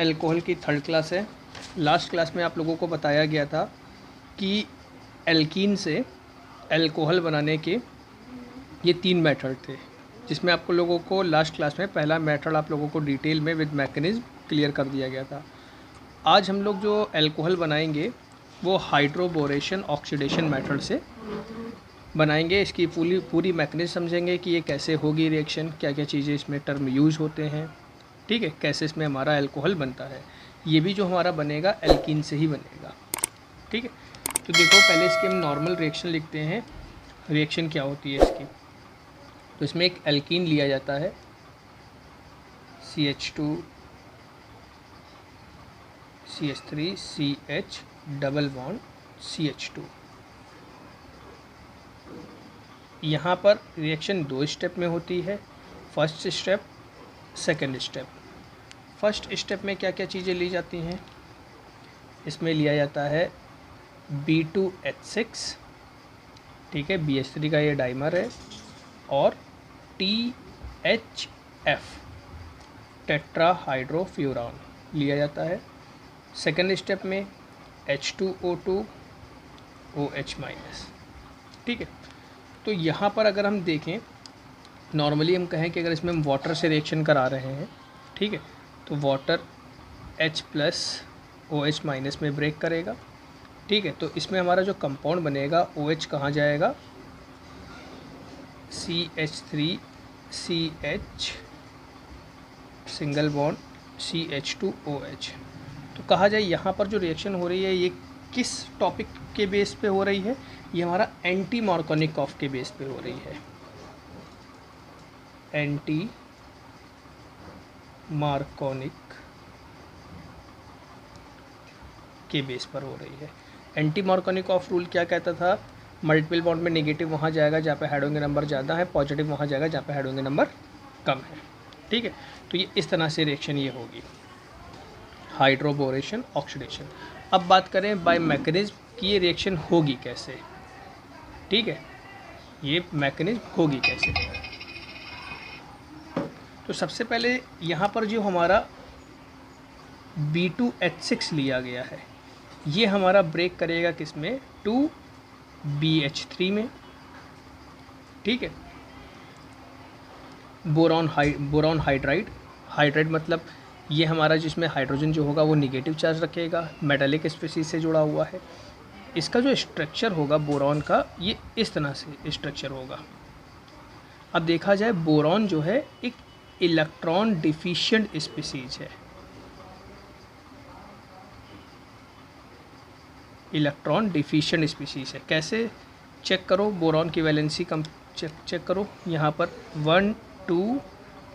Alcohol की third class है। Last class में आप लोगों को बताया गया था कि एल्कीन से अल्कोहल बनाने के ये 3 मेथड थे, जिसमें आपको लोगों को लास्ट क्लास में पहला मेथड आप लोगों को डिटेल में विद मैकेनिज्म क्लियर कर दिया गया था। आज हम लोग जो अल्कोहल बनाएंगे वो हाइड्रोबोरेशन ऑक्सीडेशन मेथड से बनाएंगे। इसकी पूरी मैकेनिज्म समझेंगे कि ये कैसे होगी रिएक्शन, क्या क्या चीज़ें इसमें टर्म यूज़ होते हैं, ठीक है, कैसे इसमें हमारा अल्कोहल बनता है। ये भी जो हमारा बनेगा एल्कीन से ही बनेगा, ठीक है। तो देखो पहले इसकी हम नॉर्मल रिएक्शन लिखते हैं, रिएक्शन क्या होती है इसकी। तो इसमें एक एल्कीन लिया जाता है CH2 CH3 CH double bond CH2। यहाँ पर रिएक्शन 2 स्टेप में होती है, first step, second step. First step में क्या क्या चीज़ें ली जाती हैं, इसमें लिया जाता है B2H6, ठीक है, BH3 का ये डाइमर है, और THF टेट्राहाइड्रोफ्यूरॉन लिया जाता है। सेकंड स्टेप में H2O2 OH-, ठीक है। तो यहाँ पर अगर हम देखें, नॉर्मली हम कहें कि अगर इसमें हम वाटर से रिएक्शन करा रहे हैं, ठीक है, तो वाटर H+ OH- में ब्रेक करेगा, ठीक है। तो इसमें हमारा जो कंपाउंड बनेगा OH कहाँ जाएगा, CH3 CH single bond CH2OH। तो कहा जाए यहाँ पर जो रिएक्शन हो रही है ये किस टॉपिक के बेस पे हो रही है, ये हमारा एंटी मार्कोनिकॉफ के बेस पे हो रही है, एंटी मार्कोनिक के बेस पर हो रही है। एंटी मार्कोनिकॉफ रूल क्या कहता था, मल्टीपल बॉन्ड में नेगेटिव वहाँ जाएगा जहाँ पे हाइड्रोजन नंबर ज़्यादा है, पॉजिटिव वहाँ जाएगा जहाँ पे हाइड्रोजन नंबर कम है, ठीक है। तो ये इस तरह से रिएक्शन ये होगी, हाइड्रोबोरेशन ऑक्सीडेशन। अब बात करें बाय मैकेनिज्म कि ये रिएक्शन होगी कैसे, ठीक है, ये मैकेनिज्म होगी कैसे। तो सबसे पहले यहाँ पर जो हमारा B2H6 लिया गया है, ये हमारा ब्रेक करेगा किसमें, 2BH3 में, ठीक है। बोरॉन हाइड्राइड, हाइड्राइड मतलब ये हमारा जिसमें हाइड्रोजन जो होगा वो निगेटिव चार्ज रखेगा, मेटालिक स्पीशीज से जुड़ा हुआ है। इसका जो स्ट्रक्चर होगा बोरॉन का, ये इस तरह से स्ट्रक्चर होगा। अब देखा जाए बोरॉन जो है एक इलेक्ट्रॉन डिफिशिएंट स्पीशीज है, इलेक्ट्रॉन डिफिशिएंट स्पीशीज है। कैसे चेक करो, बोरॉन की वैलेंसी कम चेक करो, यहाँ पर 1 2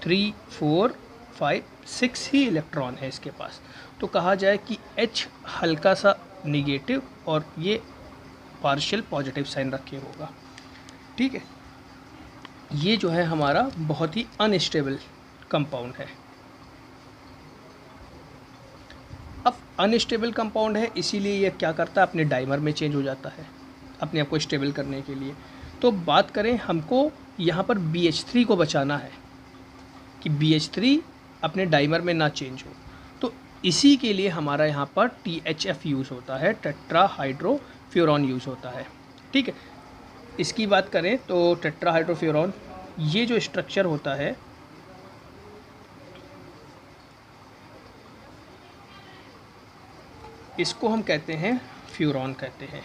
3 4 5 6 ही इलेक्ट्रॉन है इसके पास। तो कहा जाए कि H हल्का सा निगेटिव और ये पार्शियल पॉजिटिव साइन रखे होगा, ठीक है। ये जो है हमारा बहुत ही अनस्टेबल कंपाउंड है। अब अनस्टेबल कंपाउंड है, इसीलिए ये क्या करता है, अपने डाइमर में चेंज हो जाता है अपने आप को स्टेबल करने के लिए। तो बात करें, हमको यहाँ पर BH3 को बचाना है कि BH3 अपने डाइमर में ना चेंज हो, तो इसी के लिए हमारा यहाँ पर THF यूज़ होता है, टेट्राहाइड्रोफ्यूरॉन यूज़ होता है, ठीक है। इसकी बात करें तो टेट्राहाइड्रोफ्यूरॉन, ये जो स्ट्रक्चर होता है, इसको हम कहते हैं फ्यूरॉन कहते हैं,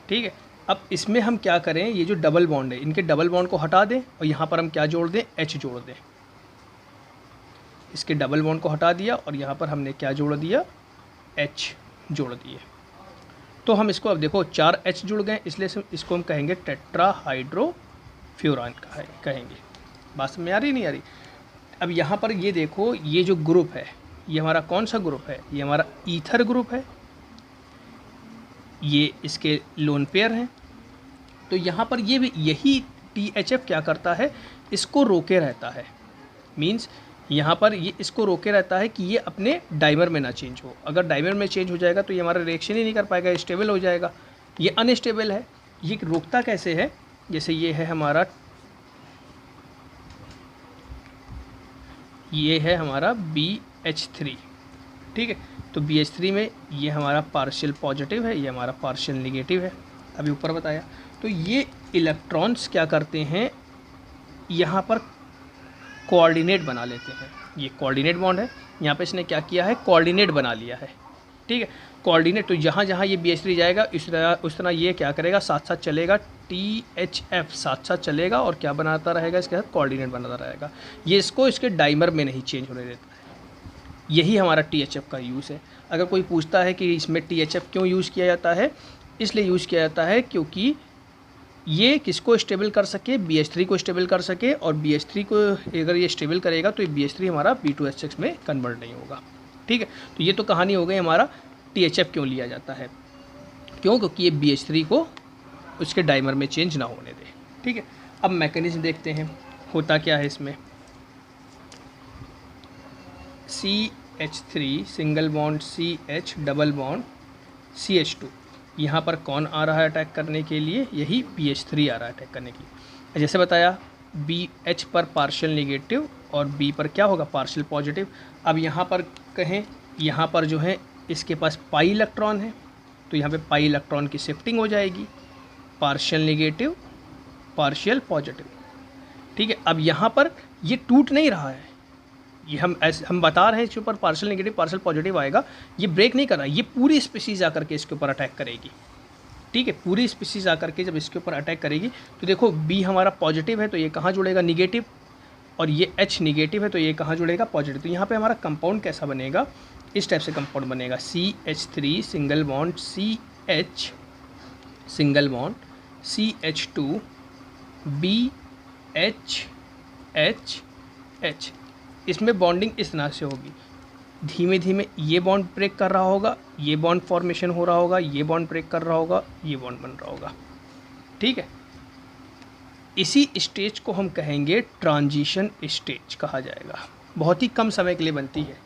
ठीक है। अब इसमें हम क्या करें, ये जो डबल बॉन्ड है, इनके डबल बॉन्ड को हटा दें और यहाँ पर हम क्या जोड़ दें, H जोड़ दें। इसके डबल बॉन्ड को हटा दिया और यहाँ पर हमने क्या जोड़ दिया, H जोड़ दिए। तो हम इसको अब देखो 4 H जुड़ गए, इसलिए इसको हम कहेंगे टेट्राहाइड्रोफ्यूरॉन कहेंगे। बात समझ में आ रही नहीं आ रही। अब यहाँ पर ये देखो, ये जो ग्रुप है ये हमारा कौन सा ग्रुप है, ये हमारा ईथर ग्रुप है, ये इसके लोन पेयर हैं। तो यहाँ पर ये भी यही THF क्या करता है, इसको रोके रहता है, मींस यहाँ पर ये इसको रोके रहता है कि ये अपने डाइमर में ना चेंज हो। अगर डाइमर में चेंज हो जाएगा तो ये हमारा रिएक्शन ही नहीं कर पाएगा, स्टेबल हो जाएगा। ये अनस्टेबल है, ये रोकता कैसे है, जैसे ये है हमारा ये है हमारा BH3, ठीक है। तो BH3 में ये हमारा पार्शियल पॉजिटिव है, ये हमारा पार्शियल नेगेटिव है, अभी ऊपर बताया। तो ये इलेक्ट्रॉन्स क्या करते हैं, यहाँ पर कोऑर्डिनेट बना लेते हैं। ये कोऑर्डिनेट बॉन्ड है, यहाँ पे इसने क्या किया है, कोऑर्डिनेट बना लिया है, ठीक है। कोऑर्डिनेट, तो जहाँ जहाँ ये BH3 जाएगा उस तरह ये क्या करेगा, साथ साथ चलेगा, THF साथ साथ चलेगा और क्या बनाता रहेगा, इसके साथ कोऑर्डिनेट बनाता रहेगा। ये इसको इसके डाइमर में नहीं चेंज होने देता है। यही हमारा THF का यूज़ है। अगर कोई पूछता है कि इसमें THF क्यों यूज़ किया जाता है, इसलिए यूज़ किया जाता है क्योंकि ये किसको स्टेबल कर सके, BH3 को स्टेबल कर सके, और BH3 को अगर ये स्टेबल करेगा तो ये BH3 हमारा B2H6 में कन्वर्ट नहीं होगा, ठीक है। तो ये तो कहानी हो गई हमारा THF क्यों लिया जाता है, क्योंकि ये BH3 को उसके डाइमर में चेंज ना होने दे, ठीक है। अब मैकेनिज्म देखते हैं, होता क्या है इसमें। CH3 single bond CH double bond CH2, यहाँ पर कौन आ रहा है अटैक करने के लिए, यही BH3 आ रहा है अटैक करने के लिए। जैसे बताया, BH पर पार्शियल नेगेटिव और B पर क्या होगा, पार्शियल पॉजिटिव। अब यहाँ पर कहें, यहाँ पर जो है इसके पास पाई इलेक्ट्रॉन है, तो यहाँ पे पाई इलेक्ट्रॉन की शिफ्टिंग हो जाएगी, पार्शियल नेगेटिव पार्शियल पॉजिटिव, ठीक है। अब यहाँ पर ये टूट नहीं रहा है, ये हम बता रहे हैं इसके ऊपर पार्शियल नेगेटिव पार्शियल पॉजिटिव आएगा, ये ब्रेक नहीं कर रहा, ये पूरी स्पीसीज़ आकर के इसके ऊपर अटैक करेगी, ठीक है। पूरी स्पीसीज़ आकर के जब इसके ऊपर अटैक करेगी तो देखो B हमारा पॉजिटिव है तो ये कहाँ जुड़ेगा, निगेटिव, और ये H निगेटिव है तो ये कहाँ जुड़ेगा, पॉजिटिव। तो यहाँ पे हमारा कंपाउंड कैसा बनेगा, इस टाइप से कंपाउंड बनेगा, CH3 single bond CH single bond CH2 BH इसमें बॉन्डिंग इस तरह से होगी, धीमे धीमे ये बॉन्ड ब्रेक कर रहा होगा, ये बॉन्ड फॉर्मेशन हो रहा होगा, ये बॉन्ड ब्रेक कर रहा होगा, ये बॉन्ड बन रहा होगा, ठीक है। इसी स्टेज को हम कहेंगे ट्रांजिशन स्टेज कहा जाएगा। बहुत ही कम समय के लिए बनती है,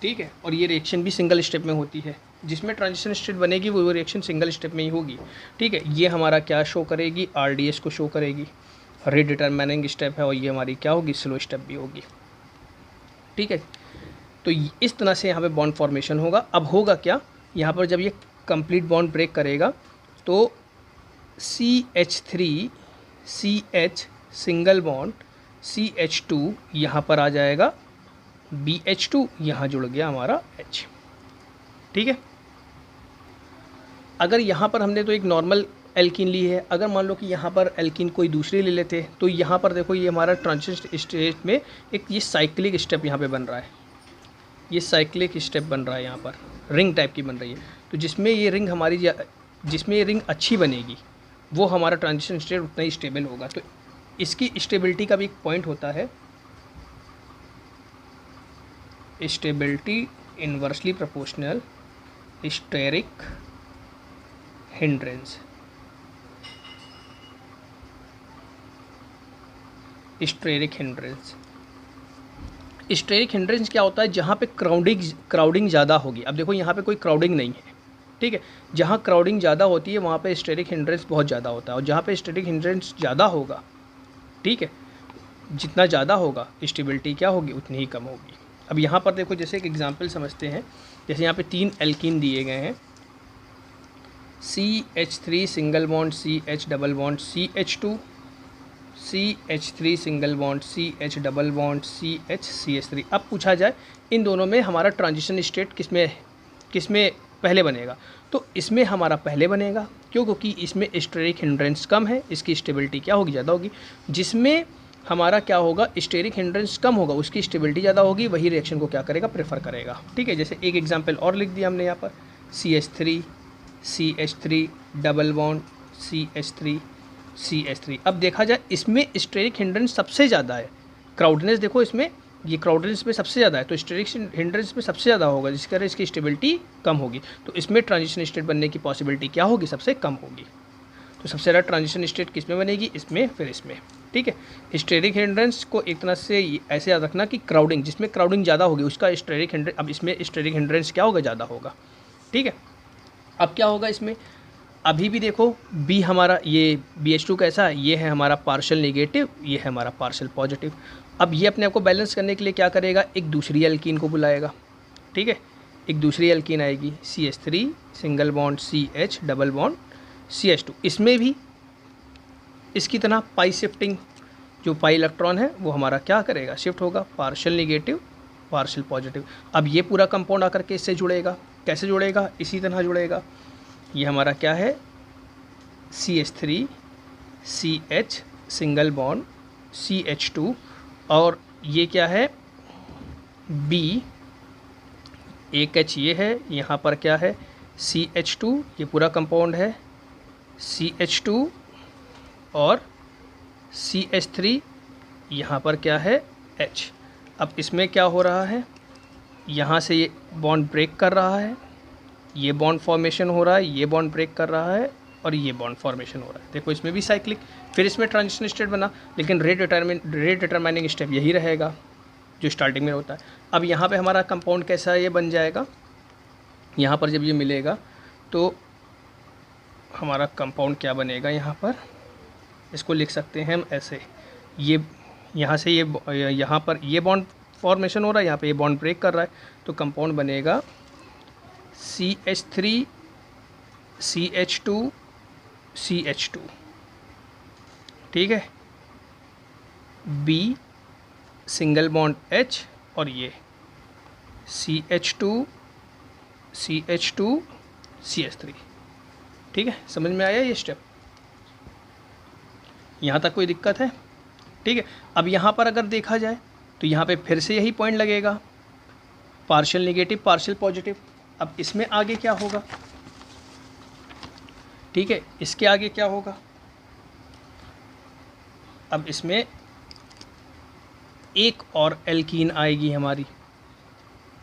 ठीक है। और ये रिएक्शन भी सिंगल स्टेप में होती है, जिसमें ट्रांजिशन स्टेट बनेगी वो रिएक्शन सिंगल स्टेप में ही होगी, ठीक है। ये हमारा क्या शो करेगी, RDS को शो करेगी, रीडिटरमाइनिंग स्टेप है, और ये हमारी क्या होगी, स्लो स्टेप भी होगी, ठीक है। तो इस तरह से यहाँ पे बॉन्ड फॉर्मेशन होगा। अब होगा क्या, यहाँ पर जब ये कंप्लीट बॉन्ड ब्रेक करेगा तो CH3 CH single bond CH2 यहाँ पर आ जाएगा, BH2 यहाँ जुड़ गया हमारा H, ठीक है। अगर यहाँ पर हमने तो एक नॉर्मल एल्कीन ली है, अगर मान लो कि यहाँ पर एल्कीन कोई दूसरी ले लेते तो यहाँ पर देखो ये हमारा ट्रांजिशन स्टेज में एक ये साइक्लिक स्टेप यहाँ पे बन रहा है, ये साइक्लिक स्टेप बन रहा है, यहाँ पर रिंग टाइप की बन रही है। तो जिसमें ये रिंग हमारी जिसमें ये रिंग अच्छी बनेगी वो हमारा ट्रांजिशन स्टेट उतना ही स्टेबल होगा। तो इसकी स्टेबिलिटी का भी एक पॉइंट होता है, stability inversely proportional steric hindrance. Steric hindrance, steric hindrance क्या होता है, जहाँ पे क्राउडिंग ज़्यादा होगी। अब देखो यहाँ पे कोई क्राउडिंग नहीं है, ठीक है। जहाँ क्राउडिंग ज़्यादा होती है वहाँ पे स्टेरिक हिंड्रेंस बहुत ज़्यादा होता है, और जहाँ पे स्टेरिक हिंड्रेंस ज़्यादा होगा, ठीक है, जितना ज़्यादा होगा स्टेबिलिटी क्या होगी, उतनी ही कम होगी। अब यहाँ पर देखो, जैसे एक एग्जांपल समझते हैं, जैसे यहाँ पे 3 एल्कीन दिए गए हैं, CH3 single bond CH double bond CH2, CH3 single bond CH double bond CH CH3। अब पूछा जाए इन दोनों में हमारा ट्रांजिशन स्टेट किसमें पहले बनेगा, तो इसमें हमारा पहले बनेगा, क्योंकि इसमें स्टेरिक हिंड्रेंस कम है, इसकी स्टेबिलिटी क्या होगी, ज़्यादा होगी। जिसमें हमारा क्या होगा, स्टेरिक हिंड्रेंस कम होगा, उसकी स्टेबिलिटी ज़्यादा होगी, वही रिएक्शन को क्या करेगा, प्रेफर करेगा, ठीक है। जैसे एक एग्जांपल और लिख दिया हमने यहाँ पर, CH3 double bond CH3 CH3। अब देखा जाए इसमें स्टेरिक हिंड्रेंस सबसे ज़्यादा है, क्राउडनेस देखो इसमें, ये क्राउडनेस में सबसे ज़्यादा है, तो स्टेरिक हिंड्रेंस में सबसे ज़्यादा होगा, जिसके कारण इसकी स्टेबिलिटी कम होगी। तो इसमें ट्रांजिशन स्टेट बनने की पॉसिबिलिटी क्या होगी, सबसे कम होगी। तो सबसे ज़्यादा ट्रांजिशन स्टेट किस में बनेगी, इसमें, फिर इसमें, ठीक है। स्टेरिक हिंड्रेंस को एक तरह से ऐसे याद रखना कि क्राउडिंग, जिसमें क्राउडिंग ज़्यादा होगी उसका स्टेरिक हिंड्रेंस, अब इसमें स्टेरिक हिंड्रेंस क्या होगा, ज़्यादा होगा, ठीक है। अब क्या होगा इसमें, अभी भी देखो B हमारा ये BH2 कैसा है, ये है हमारा पार्शियल नेगेटिव, ये है हमारा पार्शियल पॉजिटिव। अब ये अपने आप को बैलेंस करने के लिए क्या करेगा, एक दूसरी एल्कीन को बुलाएगा, ठीक है। एक दूसरी एल्कीन आएगी CH3 single bond CH double bond CH2। इसमें भी इसकी तरह पाई शिफ्टिंग, जो पाई इलेक्ट्रॉन है वो हमारा क्या करेगा, शिफ्ट होगा, पार्शियल निगेटिव पार्शियल पॉजिटिव। अब ये पूरा कंपाउंड आकर के इससे जुड़ेगा, कैसे जुड़ेगा, इसी तरह जुड़ेगा। ये हमारा क्या है, CH3 CH single bond CH2, और ये क्या है B, एक H ये है, यहाँ पर क्या है CH2, ये पूरा कंपाउंड है CH2 और CH3, यहाँ पर क्या है H। अब इसमें क्या हो रहा है, यहाँ से ये बॉन्ड ब्रेक कर रहा है, ये बॉन्ड फॉर्मेशन हो रहा है, ये बॉन्ड ब्रेक कर रहा है और ये बॉन्ड फॉर्मेशन हो रहा है। देखो इसमें भी साइक्लिक, फिर इसमें ट्रांजिशन स्टेट बना, लेकिन रेट डिटरमाइनिंग स्टेप यही रहेगा जो स्टार्टिंग में होता है। अब यहाँ पे हमारा कंपाउंड कैसा ये बन जाएगा, यहाँ पर जब ये मिलेगा तो हमारा कंपाउंड क्या बनेगा, यहाँ पर इसको लिख सकते हैं हम ऐसे, ये यहाँ से ये यहाँ पर ये बॉन्ड फॉर्मेशन हो रहा है, यहाँ पे ये बॉन्ड ब्रेक कर रहा है, तो कंपाउंड बनेगा CH3 CH2 CH2, ठीक है। B सिंगल बॉन्ड H और ये CH2 CH2 CH3, ठीक है। समझ में आया ये स्टेप, यहाँ तक कोई दिक्कत है, ठीक है। अब यहाँ पर अगर देखा जाए तो यहाँ पे फिर से यही पॉइंट लगेगा, पार्शियल निगेटिव पार्शियल पॉजिटिव। अब इसमें आगे क्या होगा, ठीक है, इसके आगे क्या होगा, अब इसमें एक और एल्कीन आएगी हमारी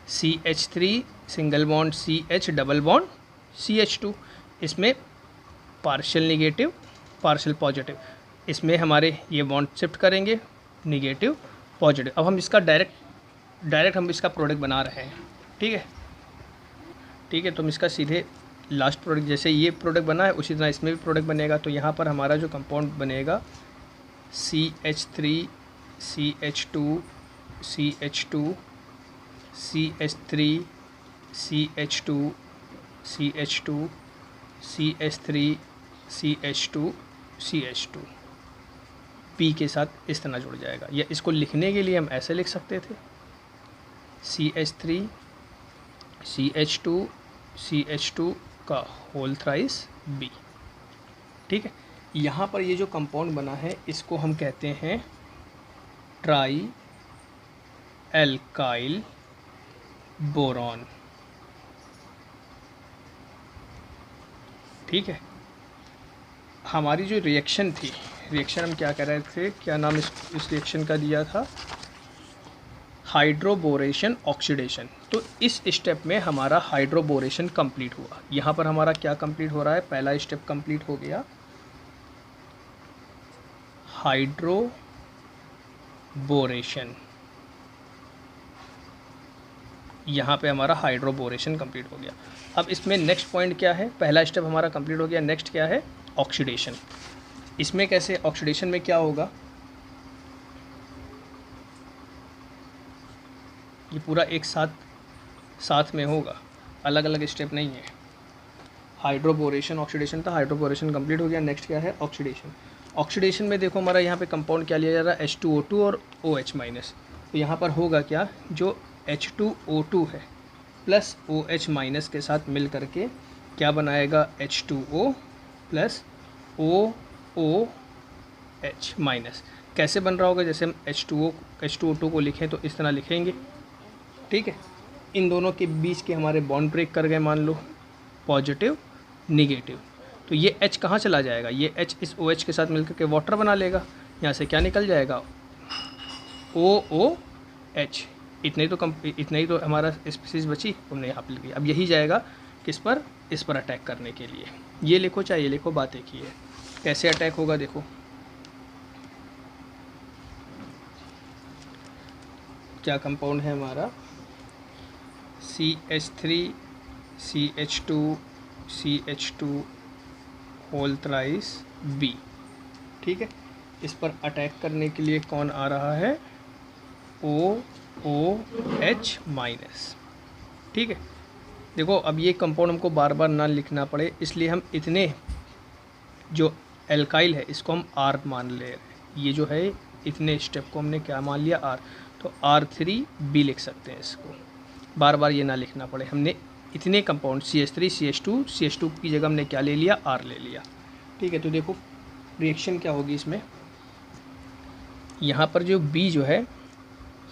CH3 single bond CH double bond CH2। इसमें पार्शियल निगेटिव पार्शियल पॉजिटिव, इसमें हमारे ये बॉन्ड शिफ्ट करेंगे निगेटिव पॉजिटिव। अब हम इसका डायरेक्ट हम इसका प्रोडक्ट बना रहे हैं, ठीक है, ठीक है। तो हम इसका सीधे लास्ट प्रोडक्ट, जैसे ये प्रोडक्ट बना है उसी तरह इसमें भी प्रोडक्ट बनेगा। तो यहाँ पर हमारा जो कंपाउंड बनेगा CH3 CH2 CH2 CH3 CH2 CH2 CH3 CH2 CH2 P के साथ इस तरह जुड़ जाएगा। या इसको लिखने के लिए हम ऐसे लिख सकते थे CH3 CH2 CH2 का होल थ्राइस B, ठीक है। यहाँ पर ये जो कंपाउंड बना है इसको हम कहते हैं ट्राई एल्काइल बोरॉन, ठीक है। हमारी जो रिएक्शन थी, रिएक्शन हम क्या कर रहे थे, क्या नाम इस रिएक्शन का दिया था, हाइड्रोबोरेशन ऑक्सीडेशन। तो इस स्टेप में हमारा हाइड्रोबोरेशन कंप्लीट हुआ। यहाँ पर हमारा क्या कंप्लीट हो रहा है, पहला स्टेप कंप्लीट हो गया, हाइड्रोबोरेशन। यहाँ पे हमारा हाइड्रोबोरेशन कंप्लीट हो गया। अब इसमें नेक्स्ट पॉइंट क्या है, पहला स्टेप हमारा कंप्लीट हो गया, नेक्स्ट क्या है, ऑक्सीडेशन। इसमें कैसे, ऑक्सीडेशन में क्या होगा, ये पूरा एक साथ में होगा, अलग अलग स्टेप नहीं है। हाइड्रोबोरेशन ऑक्सीडेशन था, हाइड्रोबोरेशन कंप्लीट हो गया, नेक्स्ट क्या है, ऑक्सीडेशन। ऑक्सीडेशन में देखो हमारा यहाँ पे कंपाउंड क्या लिया जा रहा है, H2O2 और OH माइनस। तो यहाँ पर होगा क्या, जो H2O2 है प्लस OH माइनस के साथ मिल करके क्या बनाएगा, H2O प्लस OOH माइनस। कैसे बन रहा होगा, जैसे हम H2O2 को लिखें तो इस तरह लिखेंगे, ठीक है। इन दोनों के बीच के हमारे बॉन्ड ब्रेक कर गए, मान लो पॉजिटिव निगेटिव। तो ये H कहाँ चला जाएगा, ये H इस OH के साथ मिलकर के वाटर बना लेगा, यहाँ से क्या निकल जाएगा, OOH। इतना ही तो हमारा स्पीसीज बची, हमने यहाँ पे लिखी। अब यही जाएगा किस पर, इस पर अटैक करने के लिए। ये लिखो चाहे ये लिखो, बात एक ही है। कैसे अटैक होगा देखो, क्या कंपाउंड है हमारा, CH3 CH2 CH2 whole thrice B, ठीक है। इस पर अटैक करने के लिए कौन आ रहा है, OOH माइनस। ठीक है, देखो अब ये कंपाउंड हमको बार बार ना लिखना पड़े, इसलिए हम इतने जो एल्काइल है इसको हम R मान ले रहे हैं। ये जो है इतने स्टेप को हमने क्या मान लिया, R। तो R3B लिख सकते हैं इसको, बार बार ये ना लिखना पड़े। हमने इतने कंपाउंड CH3 CH2 की जगह हमने क्या ले लिया, R ले लिया। ठीक है, तो देखो रिएक्शन क्या होगी इसमें। यहाँ पर जो B जो है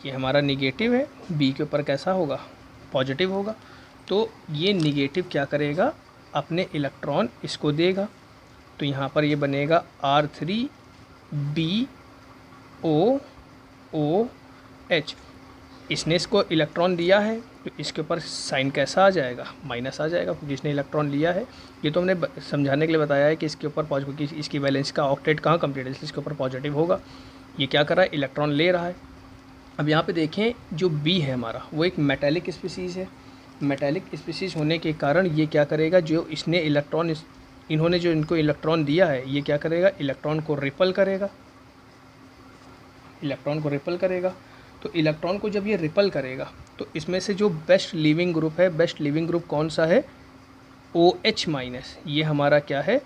ये हमारा निगेटिव है, B के ऊपर कैसा होगा, पॉजिटिव होगा। तो ये निगेटिव क्या करेगा, अपने इलेक्ट्रॉन इसको देगा। तो यहाँ पर ये बनेगा R3BOOH। इसने इसको इलेक्ट्रॉन दिया है तो इसके ऊपर साइन कैसा आ जाएगा, माइनस आ जाएगा, क्योंकि इसने इलेक्ट्रॉन लिया है। ये तो हमने समझाने के लिए बताया है कि इसके ऊपर पॉजिटिव, इसकी वैलेंस का ऑक्टेट कहाँ कंप्लीट है, इसलिए इसके ऊपर पॉजिटिव होगा। ये क्या कर रहा है, इलेक्ट्रॉन ले रहा है। अब यहाँ पे देखें जो B है हमारा वो एक मेटालिक स्पीसीज़ है। मेटालिक स्पीसीज़ होने के कारण ये क्या करेगा, जो इसने इलेक्ट्रॉन इन्होंने जो इनको इलेक्ट्रॉन दिया है ये क्या करेगा, इलेक्ट्रॉन को रिपल करेगा। इलेक्ट्रॉन को रिपल करेगा, तो इलेक्ट्रॉन को जब ये रिपल करेगा तो इसमें से जो बेस्ट लिविंग ग्रुप है, बेस्ट लिविंग ग्रुप कौन सा है, OH माइनस। ये हमारा क्या है,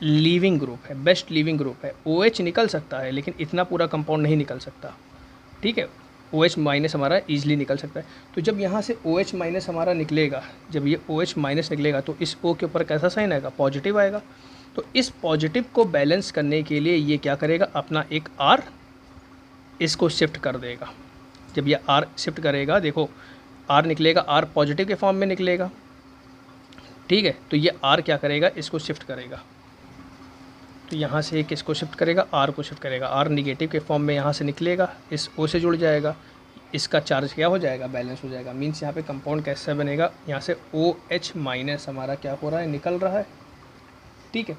लिविंग ग्रुप है, बेस्ट लिविंग ग्रुप है। OH निकल सकता है लेकिन इतना पूरा कंपाउंड नहीं निकल सकता। ठीक है, OH माइनस हमारा ईजिली निकल सकता है। तो जब यहाँ से OH माइनस हमारा निकलेगा, जब ये OH माइनस निकलेगा तो इस O के ऊपर कैसा साइन आएगा, पॉजिटिव आएगा। तो इस पॉजिटिव को बैलेंस करने के लिए ये क्या करेगा, अपना एक R इसको शिफ्ट कर देगा। जब ये R शिफ्ट करेगा, देखो R निकलेगा, R पॉजिटिव के फॉर्म में निकलेगा। ठीक है, तो ये R क्या करेगा, इसको शिफ्ट करेगा। तो यहाँ से एक इसको शिफ्ट करेगा, R को शिफ्ट करेगा। R निगेटिव के फॉर्म में यहाँ से निकलेगा, इस O से जुड़ जाएगा, इसका चार्ज क्या हो जाएगा, बैलेंस हो जाएगा। मीन्स यहाँ पे कंपाउंड कैसा बनेगा, यहाँ से OH माइनस हमारा क्या हो रहा है, निकल रहा है। ठीक है,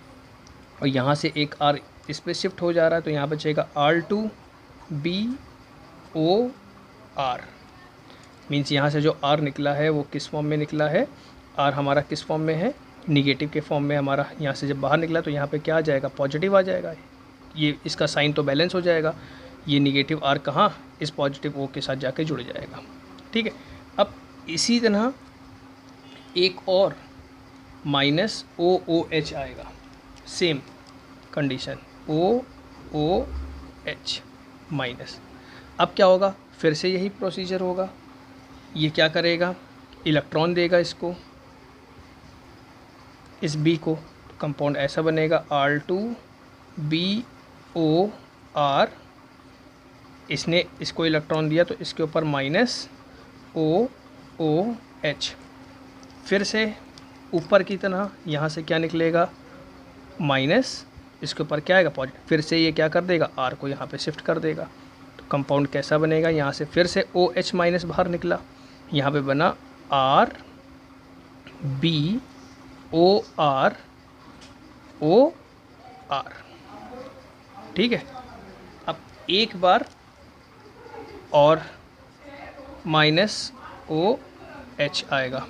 और यहाँ से एक R इस पर शिफ्ट हो जा रहा है, तो यहाँ बचेगा R2BOR। मीन्स यहाँ से जो R निकला है वो किस फॉर्म में निकला है, R हमारा किस फॉर्म में है, निगेटिव के फॉर्म में हमारा। यहाँ से जब बाहर निकला तो यहाँ पे क्या आ जाएगा, पॉजिटिव आ जाएगा। ये इसका साइन तो बैलेंस हो जाएगा। ये निगेटिव R कहाँ, इस पॉजिटिव O के साथ जाके जुड़ जाएगा। ठीक है, अब इसी तरह एक और माइनस OOH आएगा, सेम कंडीशन OOH माइनस। अब क्या होगा, फिर से यही प्रोसीजर होगा। ये क्या करेगा, इलेक्ट्रॉन देगा इसको, इस B को। कंपाउंड ऐसा बनेगा R2BOR। इसने इसको इलेक्ट्रॉन दिया तो इसके ऊपर माइनस OOH। फिर से ऊपर की तरह यहाँ से क्या निकलेगा, माइनस, इसके ऊपर क्या आएगा, पॉजिटिव। फिर से ये क्या कर देगा, R को यहाँ पे शिफ्ट कर देगा। तो कंपाउंड कैसा बनेगा, यहाँ से फिर से OH माइनस बाहर निकला, यहाँ पे बना RBOR। ठीक है, अब एक बार और माइनस OH आएगा।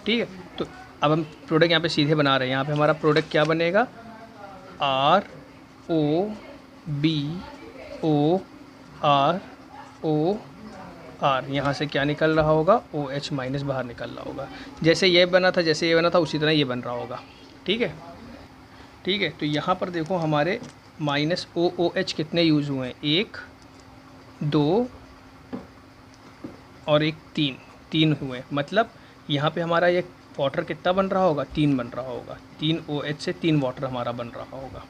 ठीक है, तो अब हम प्रोडक्ट यहाँ पे सीधे बना रहे हैं। यहाँ पे हमारा प्रोडक्ट क्या बनेगा, ROBOR। यहाँ से क्या निकल रहा होगा, OH माइनस बाहर निकल रहा होगा। जैसे ये बना था, जैसे ये बना था उसी तरह ये बन रहा होगा। ठीक है, ठीक है, तो यहाँ पर देखो हमारे माइनस OOH कितने यूज़ हुए हैं, 1 2 और एक 3 हुए। मतलब यहाँ पे हमारा ये वाटर कितना बन रहा होगा, 3 बन रहा होगा। 3 OH से 3 वाटर हमारा बन रहा होगा।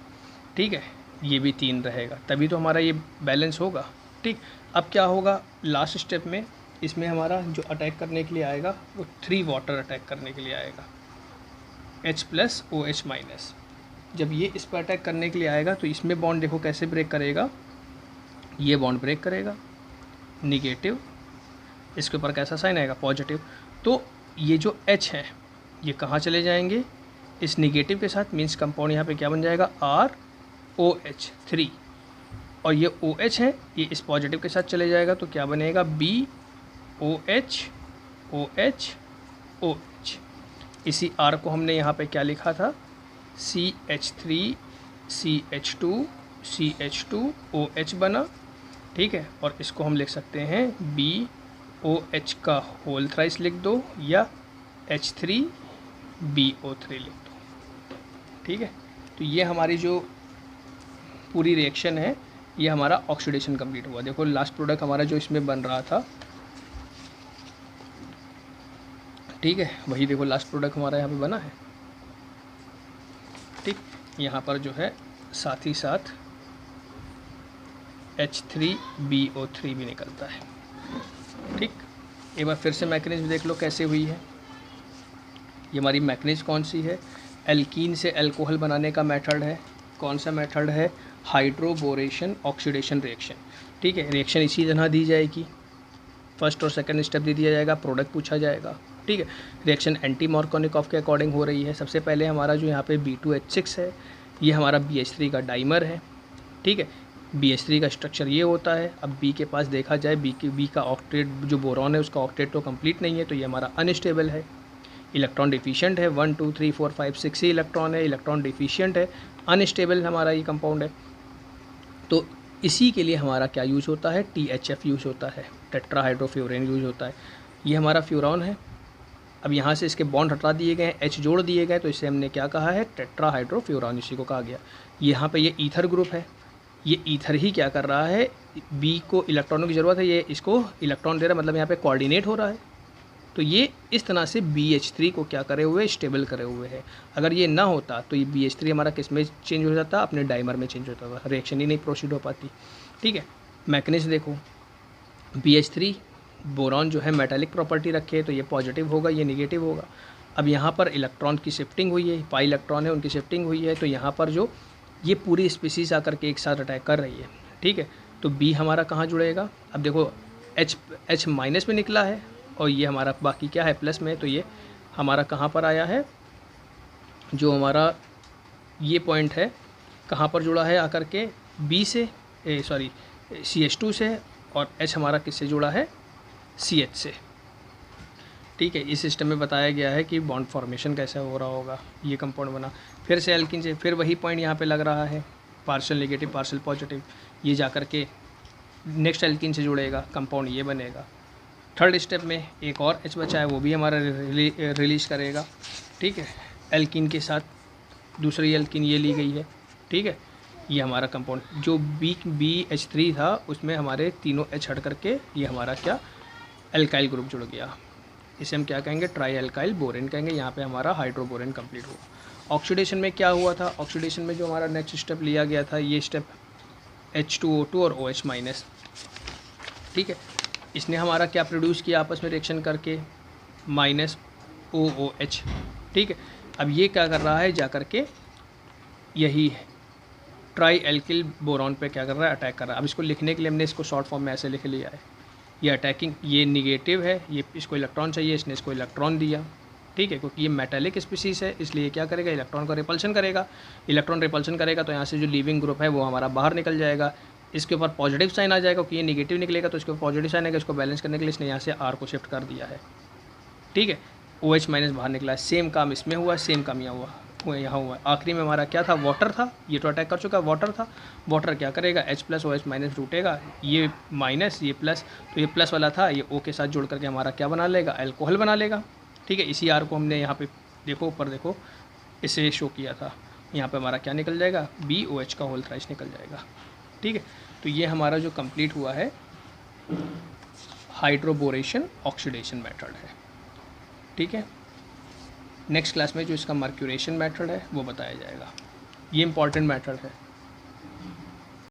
ठीक है, ये भी 3 रहेगा, तभी तो हमारा ये बैलेंस होगा। ठीक, अब क्या होगा लास्ट स्टेप में, इसमें हमारा जो अटैक करने के लिए आएगा वो 3 वाटर अटैक करने के लिए आएगा, H+OH-। जब ये इस पर अटैक करने के लिए आएगा तो इसमें बॉन्ड देखो कैसे ब्रेक करेगा, ये बॉन्ड ब्रेक करेगा, निगेटिव, इसके ऊपर कैसा साइन आएगा, पॉजिटिव। तो ये जो H है ये कहाँ चले जाएंगे, इस निगेटिव के साथ। मीन्स कंपाउंड यहाँ पे क्या बन जाएगा, ROH3। और ये OH है, ये इस पॉजिटिव के साथ चले जाएगा तो क्या बनेगा, BOH। इसी R को हमने यहाँ पे क्या लिखा था, CH3CH2 CH2OH बना, ठीक है, और इसको हम लिख सकते हैं BOH का होल थ्राइस लिख दो या H3BO3 लिख दो, ठीक है। तो ये हमारी जो पूरी रिएक्शन है, ये हमारा ऑक्सीडेशन कंप्लीट हुआ। देखो लास्ट प्रोडक्ट हमारा जो इसमें बन रहा था, ठीक है, वही देखो लास्ट प्रोडक्ट हमारा यहाँ पे बना है, ठीक। यहाँ पर जो है साथ ही साथ H3BO3 भी निकलता है, ठीक। एक बार फिर से मैकेनिज्म देख लो कैसे हुई है। ये हमारी मैकेनिज्म कौन सी है, एल्कीन से अल्कोहल बनाने का मेथड है। कौन सा मेथड है, हाइड्रोबोरेशन ऑक्सीडेशन रिएक्शन, ठीक है। रिएक्शन इसी तरह दी जाएगी, फर्स्ट और सेकंड स्टेप दे दिया जाएगा, प्रोडक्ट पूछा जाएगा, ठीक है। रिएक्शन एंटी मार्कोनिकॉफ के अकॉर्डिंग हो रही है। सबसे पहले हमारा जो यहाँ पे B2H6 है, ये हमारा BH3 का डाइमर है, ठीक है। BH3 का स्ट्रक्चर ये होता है। अब बी के पास देखा जाए, बी का ऑक्टेट जो बोरॉन है उसका ऑक्टेट तो कंप्लीट नहीं है, तो ये हमारा अनस्टेबल है, इलेक्ट्रॉन डिफिशिएंट है। 1 2 3 4 5 6 ही इलेक्ट्रॉन है, इलेक्ट्रॉन डिफिशिएंट है, अनस्टेबल हमारा ये कंपाउंड है। तो इसी के लिए हमारा क्या यूज़ होता है, THF यूज़ होता है, टेट्राहाइड्रोफ्यूरेन यूज़ होता है। ये हमारा फ्यूरॉन है। अब यहाँ से इसके बॉन्ड हटा दिए गए, H जोड़ दिए गए, तो इसे हमने क्या कहा है, टेट्राहाइड्रोफ्यूरॉन, इसी को कहा गया। यहाँ पे ये ईथर ग्रुप है, ये ईथर ही क्या कर रहा है, बी को इलेक्ट्रॉनों की ज़रूरत है, ये इसको इलेक्ट्रॉन दे रहा है, मतलब यहाँ पे कोऑर्डिनेट हो रहा है। तो ये इस तरह से BH3 को क्या करे हुए, स्टेबल करे हुए है। अगर ये ना होता तो ये BH3 हमारा किस में चेंज हो जाता, अपने डाइमर में चेंज होता था, रिएक्शन ही नहीं प्रोसीड हो पाती, ठीक है। मैकेनिज्म देखो, BH3 बोरॉन जो है मेटालिक प्रॉपर्टी रखे, तो ये पॉजिटिव होगा, ये निगेटिव होगा। अब यहाँ पर इलेक्ट्रॉन की शिफ्टिंग हुई है, पाई इलेक्ट्रॉन है उनकी शिफ्टिंग हुई है, तो यहाँ पर जो ये पूरी स्पीसीज आकर के एक साथ अटैक कर रही है, ठीक है। तो B हमारा कहाँ जुड़ेगा, अब देखो H माइनस में निकला है और ये हमारा बाकी क्या है, प्लस में, तो ये हमारा कहाँ पर आया है, जो हमारा ये पॉइंट है कहाँ पर जुड़ा है आकर के, B से CH2 से, और H हमारा किससे जुड़ा है, CH से, ठीक है। इस सिस्टम में बताया गया है कि बॉन्ड फॉर्मेशन कैसे हो रहा होगा, ये कंपाउंड बना। फिर से एल्किन से फिर वही पॉइंट यहाँ पे लग रहा है, पार्शियल नेगेटिव पार्शियल पॉजिटिव, ये जाकर के नेक्स्ट एल्किन से जुड़ेगा, कंपाउंड ये बनेगा। थर्ड स्टेप में एक और H बचा है, वो भी हमारा रिलीज करेगा, ठीक है। एल्किन के साथ दूसरी एल्किन ये ली गई है, ठीक है। ये हमारा कंपाउंड जो BH3 था उसमें हमारे तीनों H हट करके ये हमारा क्या, एल्काइल ग्रुप जुड़ गया। इसे हम क्या कहेंगे, ट्राई एल्काइल बोरेन कहेंगे। यहाँ पे हमारा हाइड्रोबोरेन कंप्लीट हुआ। ऑक्सीडेशन में क्या हुआ था, ऑक्सीडेशन में जो हमारा नेक्स्ट स्टेप लिया गया था, ये स्टेप H2O2 और OH माइनस, ठीक है। इसने हमारा क्या प्रोड्यूस किया आपस में रिएक्शन करके, -OOH, ठीक है। अब ये क्या कर रहा है, जा कर के यही ट्राई एल्किल बोरॉन पे क्या कर रहा है, अटैक कर रहा है। अब इसको लिखने के लिए हमने इसको शॉर्ट फॉर्म में ऐसे लिख लिया है, ये अटैकिंग, ये निगेटिव है, ये इसको इलेक्ट्रॉन चाहिए, इसने इसको इलेक्ट्रॉन दिया, ठीक है। क्योंकि ये मेटालिक स्पीसीज है, इसलिए क्या करेगा, इलेक्ट्रॉन का रिपल्शन करेगा। इलेक्ट्रॉन रिपल्शन करेगा तो यहाँ से जो लीविंग ग्रुप है वो हमारा बाहर निकल जाएगा। इसके ऊपर पॉजिटिव साइन आ जाएगा, क्योंकि ये निगेटिव निकलेगा तो इसके ऊपर पॉजिटिव साइन आएगा। इसको बैलेंस करने के लिए इसने यहाँ से R को शिफ्ट कर दिया है, ठीक है। OH माइनस बाहर निकला है, सेम काम इसमें हुआ, सेम काम यहाँ यहाँ हुआ। आखिरी में हमारा क्या था, वाटर था, ये तो अटैक कर चुका, वाटर था। वाटर क्या करेगा, H प्लस OH माइनस रूटेगा, ये माइनस ये प्लस, तो ये प्लस वाला था, ये O के साथ जुड़ करके हमारा क्या बना लेगा, अल्कोहल बना लेगा, ठीक है। इसी R को हमने यहाँ पे देखो, ऊपर देखो, इसे शो किया था। यहाँ पे हमारा क्या निकल जाएगा, BOH का होल थ्राइस निकल जाएगा, ठीक है। तो ये हमारा जो कंप्लीट हुआ है हाइड्रोबोरेशन ऑक्सीडेशन मेथड है, ठीक है। नेक्स्ट क्लास में जो इसका मर्क्यूरेशन मेथड है वो बताया जाएगा। ये इंपॉर्टेंट मेथड है।